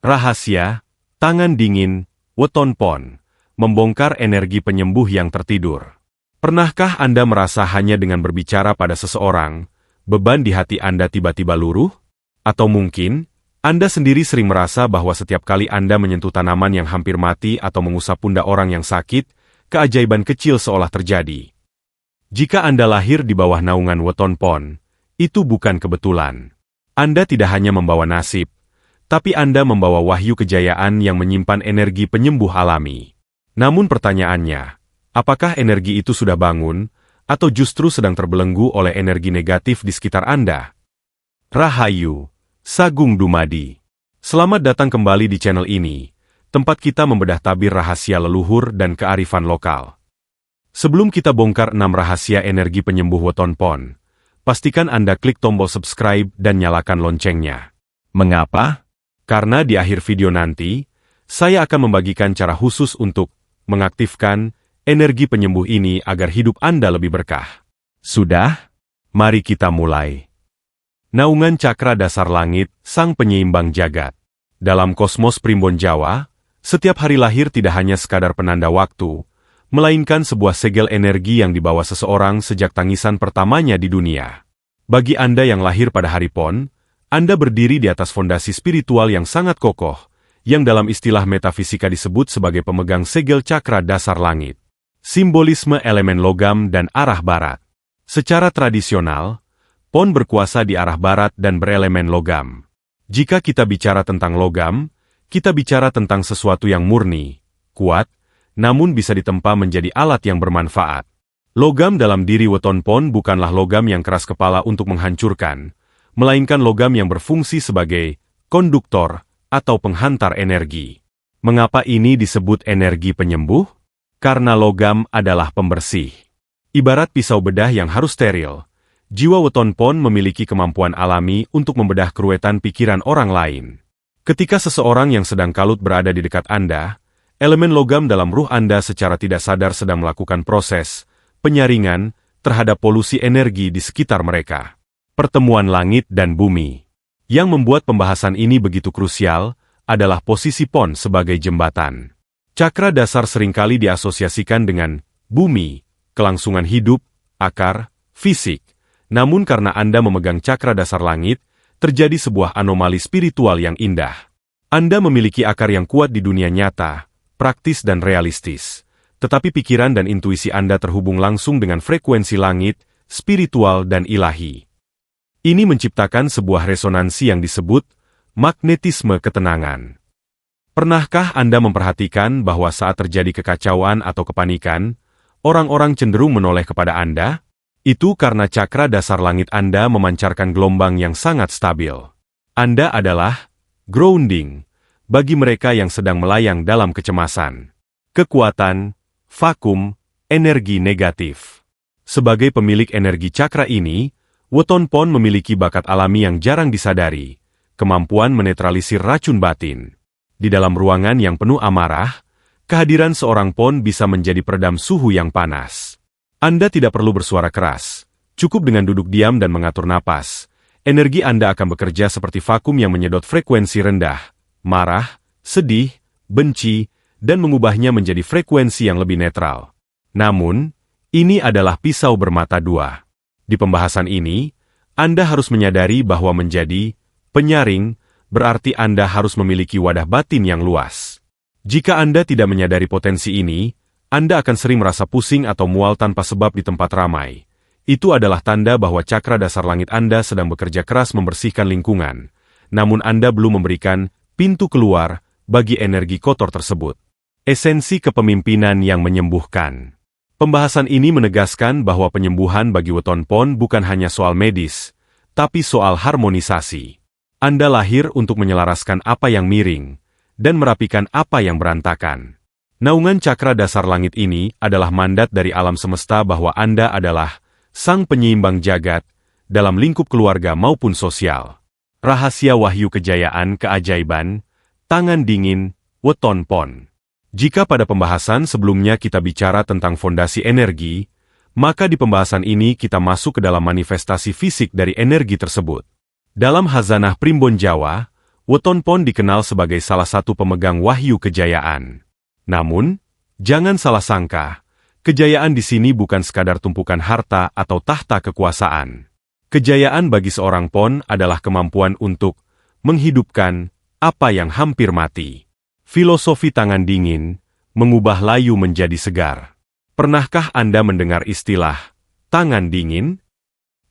Rahasia, tangan dingin, weton pon, membongkar energi penyembuh yang tertidur. Pernahkah Anda merasa hanya dengan berbicara pada seseorang, beban di hati Anda tiba-tiba luruh? Atau mungkin, Anda sendiri sering merasa bahwa setiap kali Anda menyentuh tanaman yang hampir mati atau mengusap pundak orang yang sakit, keajaiban kecil seolah terjadi. Jika Anda lahir di bawah naungan weton pon, itu bukan kebetulan. Anda tidak hanya membawa nasib, tapi Anda membawa wahyu kejayaan yang menyimpan energi penyembuh alami. Namun pertanyaannya, apakah energi itu sudah bangun, atau justru sedang terbelenggu oleh energi negatif di sekitar Anda? Rahayu, Sagung Dumadi. Selamat datang kembali di channel ini, tempat kita membedah tabir rahasia leluhur dan kearifan lokal. Sebelum kita bongkar 6 rahasia energi penyembuh weton pon, pastikan Anda klik tombol subscribe dan nyalakan loncengnya. Mengapa? Karena di akhir video nanti, saya akan membagikan cara khusus untuk mengaktifkan energi penyembuh ini agar hidup Anda lebih berkah. Sudah? Mari kita mulai. Naungan cakra dasar langit, sang penyeimbang jagat. Dalam kosmos primbon Jawa, setiap hari lahir tidak hanya sekadar penanda waktu, melainkan sebuah segel energi yang dibawa seseorang sejak tangisan pertamanya di dunia. Bagi Anda yang lahir pada hari pon, Anda berdiri di atas fondasi spiritual yang sangat kokoh, yang dalam istilah metafisika disebut sebagai pemegang segel cakra dasar langit. Simbolisme elemen logam dan arah barat. Secara tradisional, pon berkuasa di arah barat dan berelemen logam. Jika kita bicara tentang logam, kita bicara tentang sesuatu yang murni, kuat, namun bisa ditempa menjadi alat yang bermanfaat. Logam dalam diri weton pon bukanlah logam yang keras kepala untuk menghancurkan, melainkan logam yang berfungsi sebagai konduktor atau penghantar energi. Mengapa ini disebut energi penyembuh? Karena logam adalah pembersih. Ibarat pisau bedah yang harus steril, jiwa weton pon memiliki kemampuan alami untuk membedah keruwetan pikiran orang lain. Ketika seseorang yang sedang kalut berada di dekat Anda, elemen logam dalam ruh Anda secara tidak sadar sedang melakukan proses penyaringan terhadap polusi energi di sekitar mereka. Pertemuan langit dan bumi. Yang membuat pembahasan ini begitu krusial adalah posisi pon sebagai jembatan. Cakra dasar seringkali diasosiasikan dengan bumi, kelangsungan hidup, akar, fisik. Namun karena Anda memegang cakra dasar langit, terjadi sebuah anomali spiritual yang indah. Anda memiliki akar yang kuat di dunia nyata, praktis dan realistis. Tetapi pikiran dan intuisi Anda terhubung langsung dengan frekuensi langit, spiritual dan ilahi. Ini menciptakan sebuah resonansi yang disebut magnetisme ketenangan. Pernahkah Anda memperhatikan bahwa saat terjadi kekacauan atau kepanikan, orang-orang cenderung menoleh kepada Anda? Itu karena cakra dasar langit Anda memancarkan gelombang yang sangat stabil. Anda adalah grounding bagi mereka yang sedang melayang dalam kecemasan, kekuatan, vakum, energi negatif. Sebagai pemilik energi cakra ini, weton pon memiliki bakat alami yang jarang disadari, kemampuan menetralisir racun batin. Di dalam ruangan yang penuh amarah, kehadiran seorang pon bisa menjadi peredam suhu yang panas. Anda tidak perlu bersuara keras, cukup dengan duduk diam dan mengatur napas. Energi Anda akan bekerja seperti vakum yang menyedot frekuensi rendah, marah, sedih, benci, dan mengubahnya menjadi frekuensi yang lebih netral. Namun, ini adalah pisau bermata dua. Di pembahasan ini, Anda harus menyadari bahwa menjadi penyaring berarti Anda harus memiliki wadah batin yang luas. Jika Anda tidak menyadari potensi ini, Anda akan sering merasa pusing atau mual tanpa sebab di tempat ramai. Itu adalah tanda bahwa cakra dasar langit Anda sedang bekerja keras membersihkan lingkungan, namun Anda belum memberikan pintu keluar bagi energi kotor tersebut. Esensi kepemimpinan yang menyembuhkan. Pembahasan ini menegaskan bahwa penyembuhan bagi weton pon bukan hanya soal medis, tapi soal harmonisasi. Anda lahir untuk menyelaraskan apa yang miring, dan merapikan apa yang berantakan. Naungan cakra dasar langit ini adalah mandat dari alam semesta bahwa Anda adalah sang penyeimbang jagat, dalam lingkup keluarga maupun sosial. Rahasia wahyu kejayaan keajaiban, tangan dingin, weton pon. Jika pada pembahasan sebelumnya kita bicara tentang fondasi energi, maka di pembahasan ini kita masuk ke dalam manifestasi fisik dari energi tersebut. Dalam Khazanah Primbon Jawa, Weton Pon dikenal sebagai salah satu pemegang wahyu kejayaan. Namun, jangan salah sangka, kejayaan di sini bukan sekadar tumpukan harta atau tahta kekuasaan. Kejayaan bagi seorang Pon adalah kemampuan untuk menghidupkan apa yang hampir mati. Filosofi tangan dingin, mengubah layu menjadi segar. Pernahkah Anda mendengar istilah tangan dingin?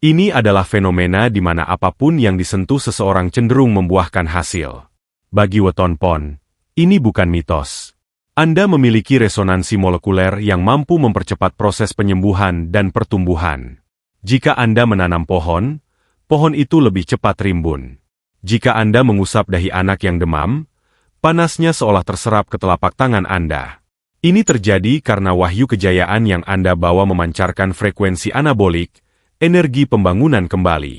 Ini adalah fenomena di mana apapun yang disentuh seseorang cenderung membuahkan hasil. Bagi Weton Pon, ini bukan mitos. Anda memiliki resonansi molekuler yang mampu mempercepat proses penyembuhan dan pertumbuhan. Jika Anda menanam pohon, pohon itu lebih cepat rimbun. Jika Anda mengusap dahi anak yang demam, panasnya seolah terserap ke telapak tangan Anda. Ini terjadi karena wahyu kejayaan yang Anda bawa memancarkan frekuensi anabolik, energi pembangunan kembali.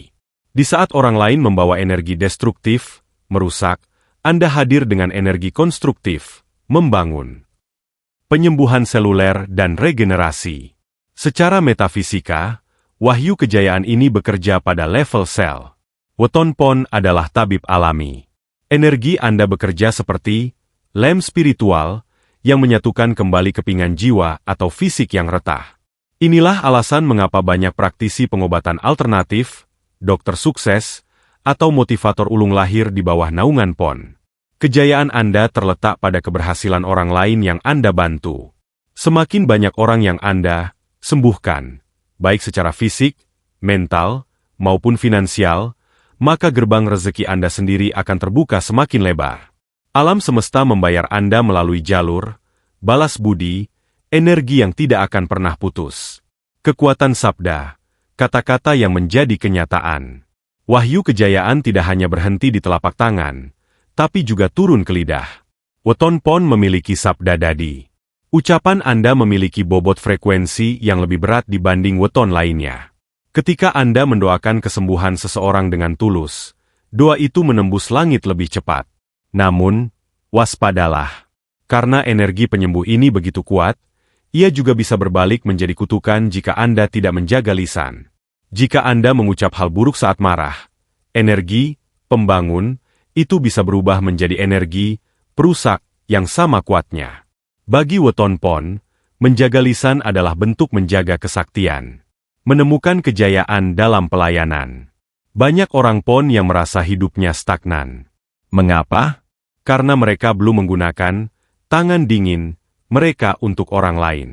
Di saat orang lain membawa energi destruktif, merusak, Anda hadir dengan energi konstruktif, membangun. Penyembuhan seluler dan regenerasi. Secara metafisika, wahyu kejayaan ini bekerja pada level sel. Weton Pon adalah tabib alami. Energi Anda bekerja seperti lem spiritual yang menyatukan kembali kepingan jiwa atau fisik yang retah. Inilah alasan mengapa banyak praktisi pengobatan alternatif, dokter sukses, atau motivator ulung lahir di bawah naungan Pon. Kejayaan Anda terletak pada keberhasilan orang lain yang Anda bantu. Semakin banyak orang yang Anda sembuhkan, baik secara fisik, mental, maupun finansial, maka gerbang rezeki Anda sendiri akan terbuka semakin lebar. Alam semesta membayar Anda melalui jalur balas budi, energi yang tidak akan pernah putus. Kekuatan sabda, kata-kata yang menjadi kenyataan. Wahyu kejayaan tidak hanya berhenti di telapak tangan, tapi juga turun ke lidah. Weton Pon memiliki sabda dadi. Ucapan Anda memiliki bobot frekuensi yang lebih berat dibanding weton lainnya. Ketika Anda mendoakan kesembuhan seseorang dengan tulus, doa itu menembus langit lebih cepat. Namun, waspadalah. Karena energi penyembuh ini begitu kuat, ia juga bisa berbalik menjadi kutukan jika Anda tidak menjaga lisan. Jika Anda mengucap hal buruk saat marah, energi pembangun itu bisa berubah menjadi energi perusak yang sama kuatnya. Bagi Weton Pon, menjaga lisan adalah bentuk menjaga kesaktian. Menemukan kejayaan dalam pelayanan. Banyak orang Pon yang merasa hidupnya stagnan. Mengapa? Karena mereka belum menggunakan tangan dingin mereka untuk orang lain.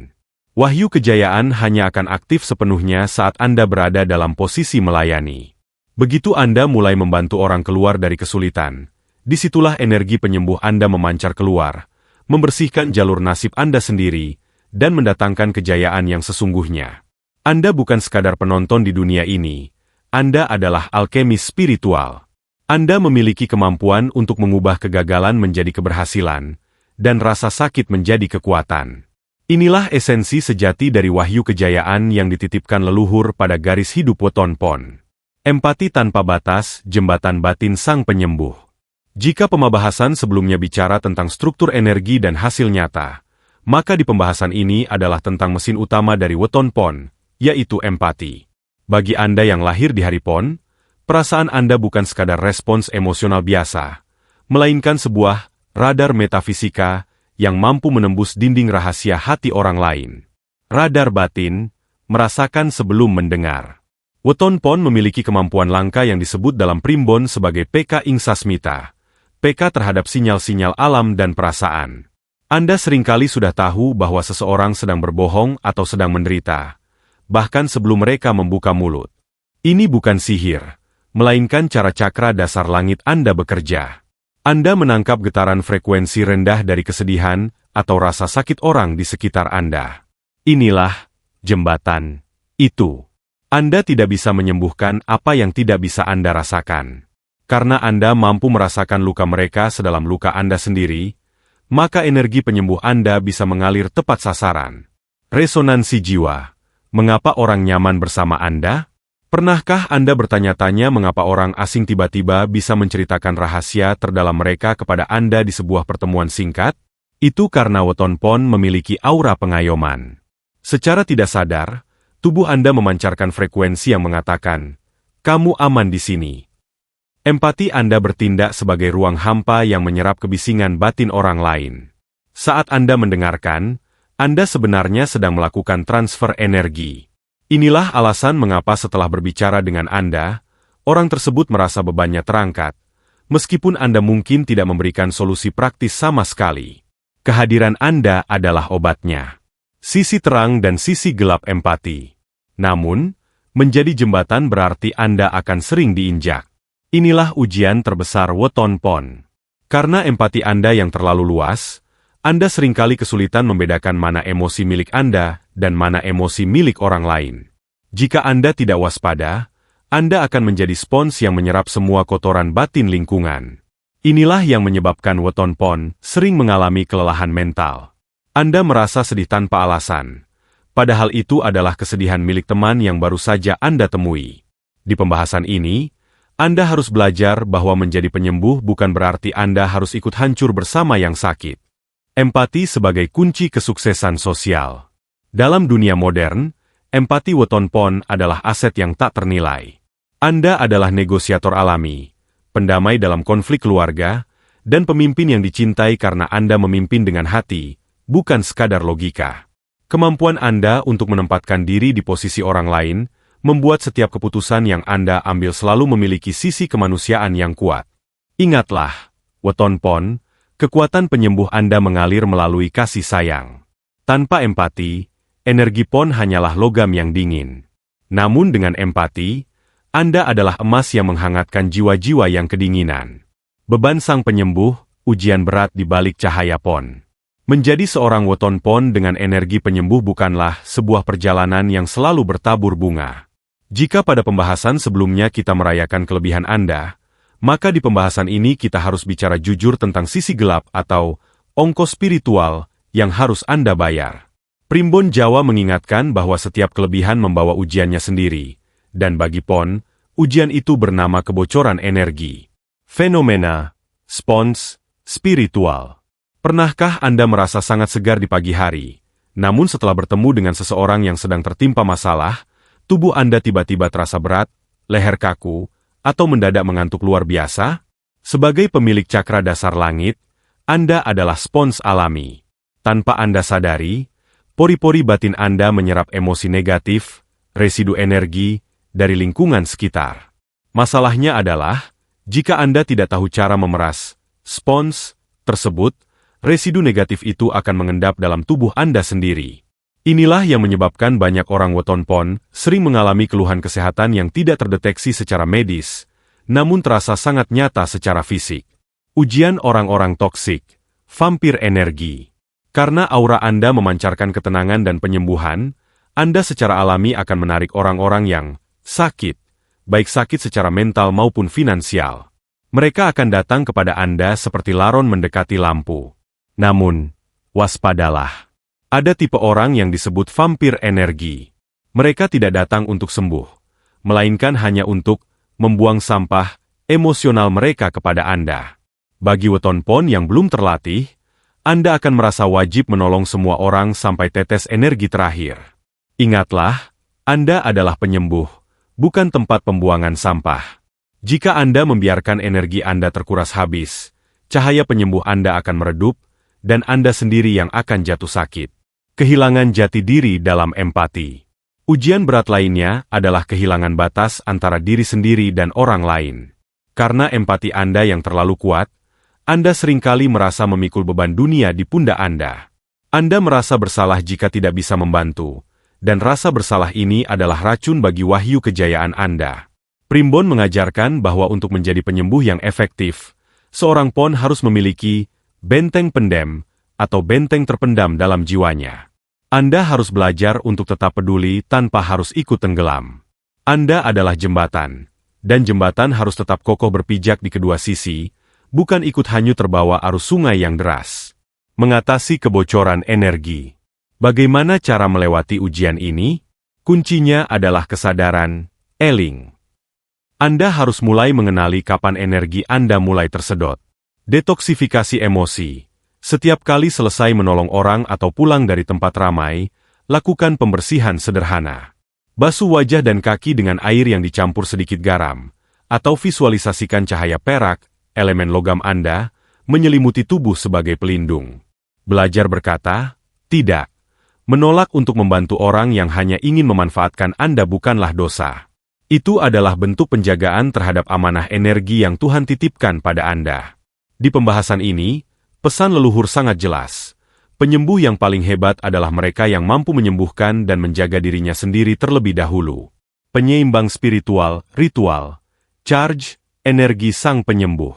Wahyu kejayaan hanya akan aktif sepenuhnya saat Anda berada dalam posisi melayani. Begitu Anda mulai membantu orang keluar dari kesulitan, disitulah energi penyembuh Anda memancar keluar, membersihkan jalur nasib Anda sendiri, dan mendatangkan kejayaan yang sesungguhnya. Anda bukan sekadar penonton di dunia ini, Anda adalah alkemis spiritual. Anda memiliki kemampuan untuk mengubah kegagalan menjadi keberhasilan, dan rasa sakit menjadi kekuatan. Inilah esensi sejati dari wahyu kejayaan yang dititipkan leluhur pada garis hidup Weton Pon. Empati tanpa batas, jembatan batin sang penyembuh. Jika pembahasan sebelumnya bicara tentang struktur energi dan hasil nyata, maka di pembahasan ini adalah tentang mesin utama dari Weton Pon, yaitu empati. Bagi Anda yang lahir di hari Pon, perasaan Anda bukan sekadar respons emosional biasa, melainkan sebuah radar metafisika yang mampu menembus dinding rahasia hati orang lain. Radar batin, merasakan sebelum mendengar. Weton Pon memiliki kemampuan langka yang disebut dalam primbon sebagai PK Ingsasmita, PK terhadap sinyal-sinyal alam dan perasaan. Anda seringkali sudah tahu bahwa seseorang sedang berbohong atau sedang menderita, bahkan sebelum mereka membuka mulut. Ini bukan sihir, melainkan cara cakra dasar langit Anda bekerja. Anda menangkap getaran frekuensi rendah dari kesedihan atau rasa sakit orang di sekitar Anda. Inilah jembatan itu. Anda tidak bisa menyembuhkan apa yang tidak bisa Anda rasakan. Karena Anda mampu merasakan luka mereka sedalam luka Anda sendiri, maka energi penyembuh Anda bisa mengalir tepat sasaran. Resonansi jiwa. Mengapa orang nyaman bersama Anda? Pernahkah Anda bertanya-tanya mengapa orang asing tiba-tiba bisa menceritakan rahasia terdalam mereka kepada Anda di sebuah pertemuan singkat? Itu karena Weton Pon memiliki aura pengayoman. Secara tidak sadar, tubuh Anda memancarkan frekuensi yang mengatakan, "Kamu aman di sini." Empati Anda bertindak sebagai ruang hampa yang menyerap kebisingan batin orang lain. Saat Anda mendengarkan, Anda sebenarnya sedang melakukan transfer energi. Inilah alasan mengapa setelah berbicara dengan Anda, orang tersebut merasa bebannya terangkat, meskipun Anda mungkin tidak memberikan solusi praktis sama sekali. Kehadiran Anda adalah obatnya. Sisi terang dan sisi gelap empati. Namun, menjadi jembatan berarti Anda akan sering diinjak. Inilah ujian terbesar Weton Pon. Karena empati Anda yang terlalu luas, Anda seringkali kesulitan membedakan mana emosi milik Anda dan mana emosi milik orang lain. Jika Anda tidak waspada, Anda akan menjadi spons yang menyerap semua kotoran batin lingkungan. Inilah yang menyebabkan Weton Pon sering mengalami kelelahan mental. Anda merasa sedih tanpa alasan, padahal itu adalah kesedihan milik teman yang baru saja Anda temui. Di pembahasan ini, Anda harus belajar bahwa menjadi penyembuh bukan berarti Anda harus ikut hancur bersama yang sakit. Empati sebagai kunci kesuksesan sosial. Dalam dunia modern, empati Weton Pon adalah aset yang tak ternilai. Anda adalah negosiator alami, pendamai dalam konflik keluarga, dan pemimpin yang dicintai karena Anda memimpin dengan hati, bukan sekadar logika. Kemampuan Anda untuk menempatkan diri di posisi orang lain, membuat setiap keputusan yang Anda ambil selalu memiliki sisi kemanusiaan yang kuat. Ingatlah, Weton Pon, kekuatan penyembuh Anda mengalir melalui kasih sayang. Tanpa empati, energi Pon hanyalah logam yang dingin. Namun dengan empati, Anda adalah emas yang menghangatkan jiwa-jiwa yang kedinginan. Beban sang penyembuh, ujian berat di balik cahaya Pon. Menjadi seorang Weton Pon dengan energi penyembuh bukanlah sebuah perjalanan yang selalu bertabur bunga. Jika pada pembahasan sebelumnya kita merayakan kelebihan Anda, maka di pembahasan ini kita harus bicara jujur tentang sisi gelap atau ongkos spiritual yang harus Anda bayar. Primbon Jawa mengingatkan bahwa setiap kelebihan membawa ujiannya sendiri, dan bagi Pon, ujian itu bernama kebocoran energi. Fenomena spons spiritual. Pernahkah Anda merasa sangat segar di pagi hari, namun setelah bertemu dengan seseorang yang sedang tertimpa masalah, tubuh Anda tiba-tiba terasa berat, leher kaku, atau mendadak mengantuk luar biasa? Sebagai pemilik cakra dasar langit, Anda adalah spons alami. Tanpa Anda sadari, pori-pori batin Anda menyerap emosi negatif, residu energi, dari lingkungan sekitar. Masalahnya adalah, jika Anda tidak tahu cara memeras spons tersebut, residu negatif itu akan mengendap dalam tubuh Anda sendiri. Inilah yang menyebabkan banyak orang Weton Pon sering mengalami keluhan kesehatan yang tidak terdeteksi secara medis, namun terasa sangat nyata secara fisik. Ujian orang-orang toksik, vampir energi. Karena aura Anda memancarkan ketenangan dan penyembuhan, Anda secara alami akan menarik orang-orang yang sakit, baik sakit secara mental maupun finansial. Mereka akan datang kepada Anda seperti laron mendekati lampu. Namun, waspadalah. Ada tipe orang yang disebut vampir energi. Mereka tidak datang untuk sembuh, melainkan hanya untuk membuang sampah emosional mereka kepada Anda. Bagi Weton Pon yang belum terlatih, Anda akan merasa wajib menolong semua orang sampai tetes energi terakhir. Ingatlah, Anda adalah penyembuh, bukan tempat pembuangan sampah. Jika Anda membiarkan energi Anda terkuras habis, cahaya penyembuh Anda akan meredup, dan Anda sendiri yang akan jatuh sakit. Kehilangan jati diri dalam empati. Ujian berat lainnya adalah kehilangan batas antara diri sendiri dan orang lain. Karena empati Anda yang terlalu kuat, Anda seringkali merasa memikul beban dunia di pundak Anda. Anda merasa bersalah jika tidak bisa membantu, dan rasa bersalah ini adalah racun bagi wahyu kejayaan Anda. Primbon mengajarkan bahwa untuk menjadi penyembuh yang efektif, seorang Pon harus memiliki benteng pendem, atau benteng terpendam dalam jiwanya. Anda harus belajar untuk tetap peduli tanpa harus ikut tenggelam. Anda adalah jembatan, dan jembatan harus tetap kokoh berpijak di kedua sisi, bukan ikut hanyut terbawa arus sungai yang deras. Mengatasi kebocoran energi. Bagaimana cara melewati ujian ini? Kuncinya adalah kesadaran, Eling. Anda harus mulai mengenali kapan energi Anda mulai tersedot. Detoksifikasi emosi. Setiap kali selesai menolong orang atau pulang dari tempat ramai, lakukan pembersihan sederhana. Basuh wajah dan kaki dengan air yang dicampur sedikit garam, Atau visualisasikan cahaya perak, elemen logam Anda, menyelimuti tubuh sebagai pelindung. Belajar berkata, tidak. Menolak untuk membantu orang yang hanya ingin memanfaatkan Anda bukanlah dosa. Itu adalah bentuk penjagaan terhadap amanah energi yang Tuhan titipkan pada Anda. Di pembahasan ini, pesan leluhur sangat jelas. Penyembuh yang paling hebat adalah mereka yang mampu menyembuhkan dan menjaga dirinya sendiri terlebih dahulu. Penyeimbang spiritual, ritual, charge, energi sang penyembuh.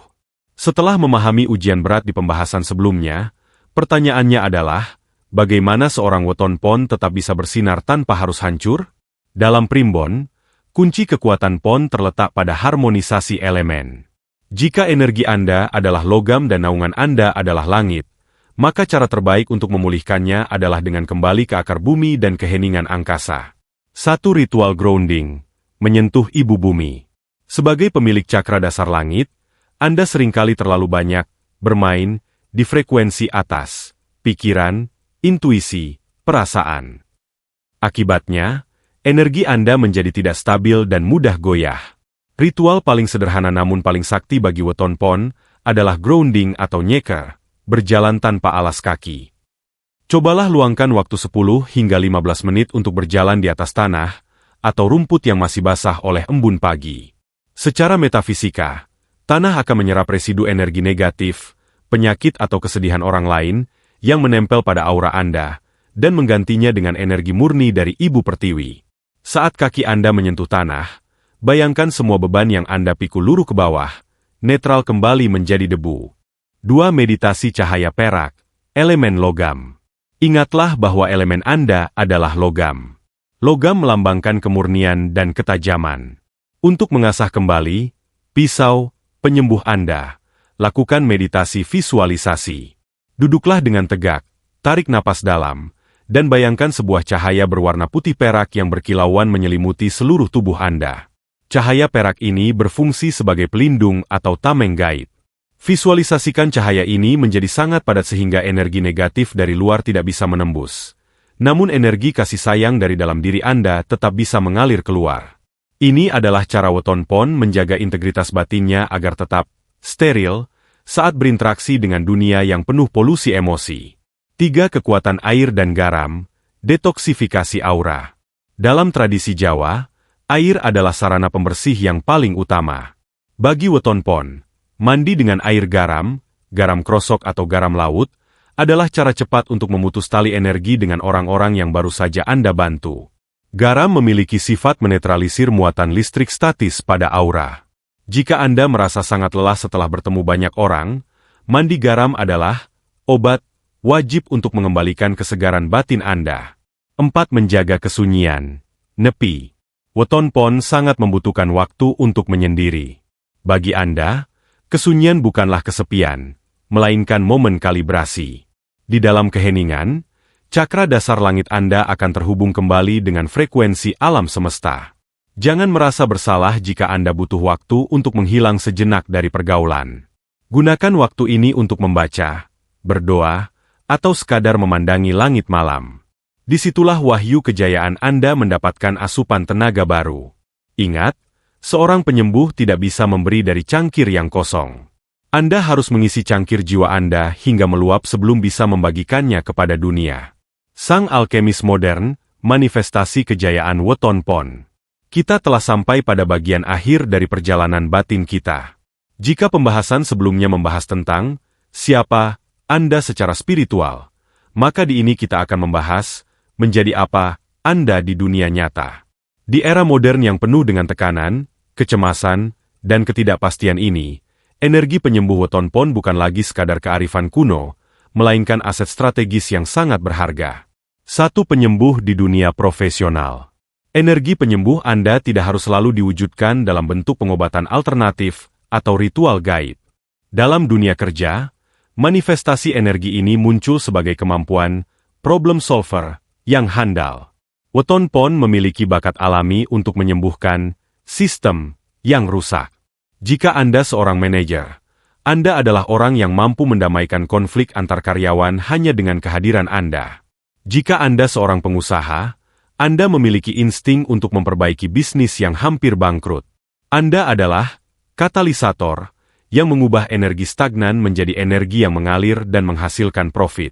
Setelah memahami ujian berat di pembahasan sebelumnya, pertanyaannya adalah, bagaimana seorang weton pon tetap bisa bersinar tanpa harus hancur? Dalam primbon, kunci kekuatan pon terletak pada harmonisasi elemen. Jika energi Anda adalah logam dan naungan Anda adalah langit, maka cara terbaik untuk memulihkannya adalah dengan kembali ke akar bumi dan keheningan angkasa. 1. Ritual grounding, menyentuh ibu bumi. Sebagai pemilik cakra dasar langit, Anda seringkali terlalu banyak bermain di frekuensi atas, pikiran, intuisi, perasaan. Akibatnya, energi Anda menjadi tidak stabil dan mudah goyah. Ritual paling sederhana namun paling sakti bagi weton pon adalah grounding atau nyeker, berjalan tanpa alas kaki. Cobalah luangkan waktu 10 hingga 15 menit untuk berjalan di atas tanah atau rumput yang masih basah oleh embun pagi. Secara metafisika, tanah akan menyerap residu energi negatif, penyakit atau kesedihan orang lain yang menempel pada aura Anda dan menggantinya dengan energi murni dari Ibu Pertiwi. Saat kaki Anda menyentuh tanah, bayangkan semua beban yang Anda pikul luruh ke bawah, netral kembali menjadi debu. 2. Meditasi cahaya perak, elemen logam. Ingatlah bahwa elemen Anda adalah logam. Logam melambangkan kemurnian dan ketajaman. Untuk mengasah kembali, pisau, penyembuh Anda, lakukan meditasi visualisasi. Duduklah dengan tegak, tarik napas dalam, dan bayangkan sebuah cahaya berwarna putih perak yang berkilauan menyelimuti seluruh tubuh Anda. Cahaya perak ini berfungsi sebagai pelindung atau tameng gaib. Visualisasikan cahaya ini menjadi sangat padat sehingga energi negatif dari luar tidak bisa menembus. Namun energi kasih sayang dari dalam diri Anda tetap bisa mengalir keluar. Ini adalah cara weton pon menjaga integritas batinnya agar tetap steril saat berinteraksi dengan dunia yang penuh polusi emosi. 3. Kekuatan air dan garam, detoksifikasi aura. Dalam tradisi Jawa, air adalah sarana pembersih yang paling utama. Bagi weton pon, mandi dengan air garam, garam krosok atau garam laut, adalah cara cepat untuk memutus tali energi dengan orang-orang yang baru saja Anda bantu. Garam memiliki sifat menetralisir muatan listrik statis pada aura. Jika Anda merasa sangat lelah setelah bertemu banyak orang, mandi garam adalah obat wajib untuk mengembalikan kesegaran batin Anda. 4. Menjaga kesunyian. Nepi. Weton pon sangat membutuhkan waktu untuk menyendiri. Bagi Anda, kesunyian bukanlah kesepian, melainkan momen kalibrasi. Di dalam keheningan, cakra dasar langit Anda akan terhubung kembali dengan frekuensi alam semesta. Jangan merasa bersalah jika Anda butuh waktu untuk menghilang sejenak dari pergaulan. Gunakan waktu ini untuk membaca, berdoa, atau sekadar memandangi langit malam. Disitulah wahyu kejayaan Anda mendapatkan asupan tenaga baru. Ingat, seorang penyembuh tidak bisa memberi dari cangkir yang kosong. Anda harus mengisi cangkir jiwa Anda hingga meluap sebelum bisa membagikannya kepada dunia. Sang alkemis modern, manifestasi kejayaan weton pon. Kita telah sampai pada bagian akhir dari perjalanan batin kita. Jika pembahasan sebelumnya membahas tentang siapa Anda secara spiritual, maka di ini kita akan membahas menjadi apa Anda di dunia nyata. Di era modern yang penuh dengan tekanan, kecemasan, dan ketidakpastian ini, energi penyembuh weton pon bukan lagi sekadar kearifan kuno, melainkan aset strategis yang sangat berharga. 1. Penyembuh di dunia profesional. Energi penyembuh Anda tidak harus selalu diwujudkan dalam bentuk pengobatan alternatif atau ritual gaib. Dalam dunia kerja, manifestasi energi ini muncul sebagai kemampuan problem solver yang handal. Weton pon memiliki bakat alami untuk menyembuhkan sistem yang rusak. Jika Anda seorang manajer, Anda adalah orang yang mampu mendamaikan konflik antar karyawan hanya dengan kehadiran Anda. Jika Anda seorang pengusaha, Anda memiliki insting untuk memperbaiki bisnis yang hampir bangkrut. Anda adalah katalisator, yang mengubah energi stagnan menjadi energi yang mengalir dan menghasilkan profit.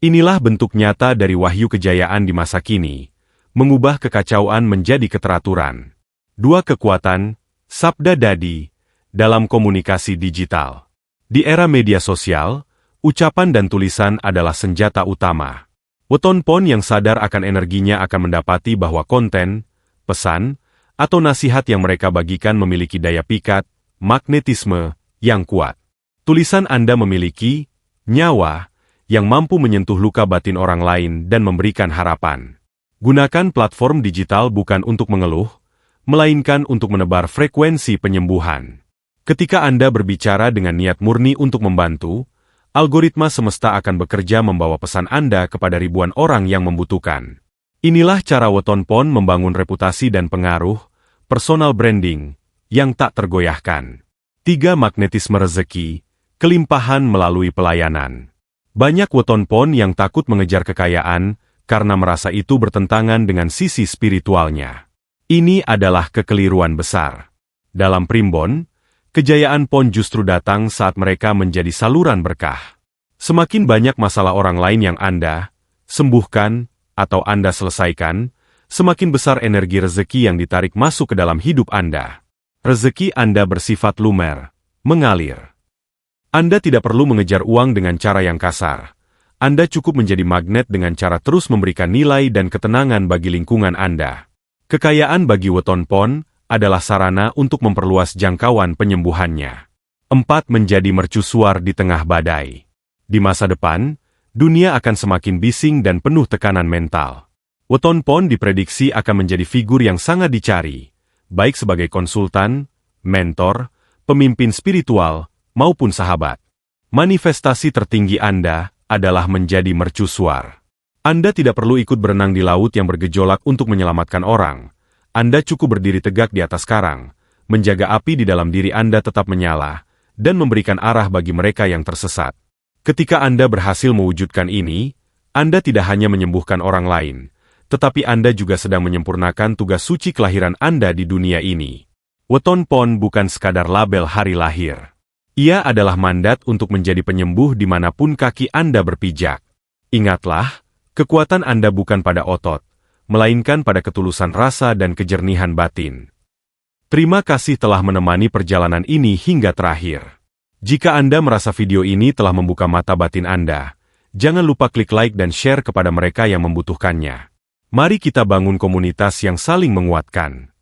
Inilah bentuk nyata dari wahyu kejayaan di masa kini, mengubah kekacauan menjadi keteraturan. Dua kekuatan, sabda dadi, dalam komunikasi digital. Di era media sosial, ucapan dan tulisan adalah senjata utama. Weton Pon yang sadar akan energinya akan mendapati bahwa konten, pesan, atau nasihat yang mereka bagikan memiliki daya pikat, magnetisme, yang kuat. Tulisan Anda memiliki nyawa yang mampu menyentuh luka batin orang lain dan memberikan harapan. Gunakan platform digital bukan untuk mengeluh, melainkan untuk menebar frekuensi penyembuhan. Ketika Anda berbicara dengan niat murni untuk membantu, algoritma semesta akan bekerja membawa pesan Anda kepada ribuan orang yang membutuhkan. Inilah cara Weton Pon membangun reputasi dan pengaruh, personal branding, yang tak tergoyahkan. 3. Magnetisme rezeki, kelimpahan melalui pelayanan. Banyak Weton Pon yang takut mengejar kekayaan karena merasa itu bertentangan dengan sisi spiritualnya. Ini adalah kekeliruan besar. Dalam Primbon, kejayaan Pon justru datang saat mereka menjadi saluran berkah. Semakin banyak masalah orang lain yang Anda sembuhkan atau Anda selesaikan, semakin besar energi rezeki yang ditarik masuk ke dalam hidup Anda. Rezeki Anda bersifat lumer, mengalir. Anda tidak perlu mengejar uang dengan cara yang kasar. Anda cukup menjadi magnet dengan cara terus memberikan nilai dan ketenangan bagi lingkungan Anda. Kekayaan bagi Weton Pon adalah sarana untuk memperluas jangkauan penyembuhannya. 4. Menjadi mercusuar di tengah badai. Di masa depan, dunia akan semakin bising dan penuh tekanan mental. Weton Pon diprediksi akan menjadi figur yang sangat dicari, baik sebagai konsultan, mentor, pemimpin spiritual, maupun sahabat. Manifestasi tertinggi Anda adalah menjadi mercusuar. Anda tidak perlu ikut berenang di laut yang bergejolak untuk menyelamatkan orang. Anda cukup berdiri tegak di atas karang, menjaga api di dalam diri Anda tetap menyala, dan memberikan arah bagi mereka yang tersesat. Ketika Anda berhasil mewujudkan ini, Anda tidak hanya menyembuhkan orang lain, tetapi Anda juga sedang menyempurnakan tugas suci kelahiran Anda di dunia ini. Weton Pon bukan sekadar label hari lahir. Ia adalah mandat untuk menjadi penyembuh dimanapun kaki Anda berpijak. Ingatlah, kekuatan Anda bukan pada otot, melainkan pada ketulusan rasa dan kejernihan batin. Terima kasih telah menemani perjalanan ini hingga terakhir. Jika Anda merasa video ini telah membuka mata batin Anda, jangan lupa klik like dan share kepada mereka yang membutuhkannya. Mari kita bangun komunitas yang saling menguatkan.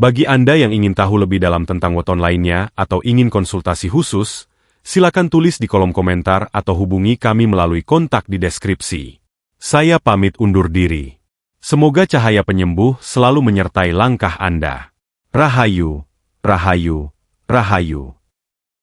Bagi Anda yang ingin tahu lebih dalam tentang weton lainnya atau ingin konsultasi khusus, silakan tulis di kolom komentar atau hubungi kami melalui kontak di deskripsi. Saya pamit undur diri. Semoga cahaya penyembuh selalu menyertai langkah Anda. Rahayu, Rahayu, Rahayu.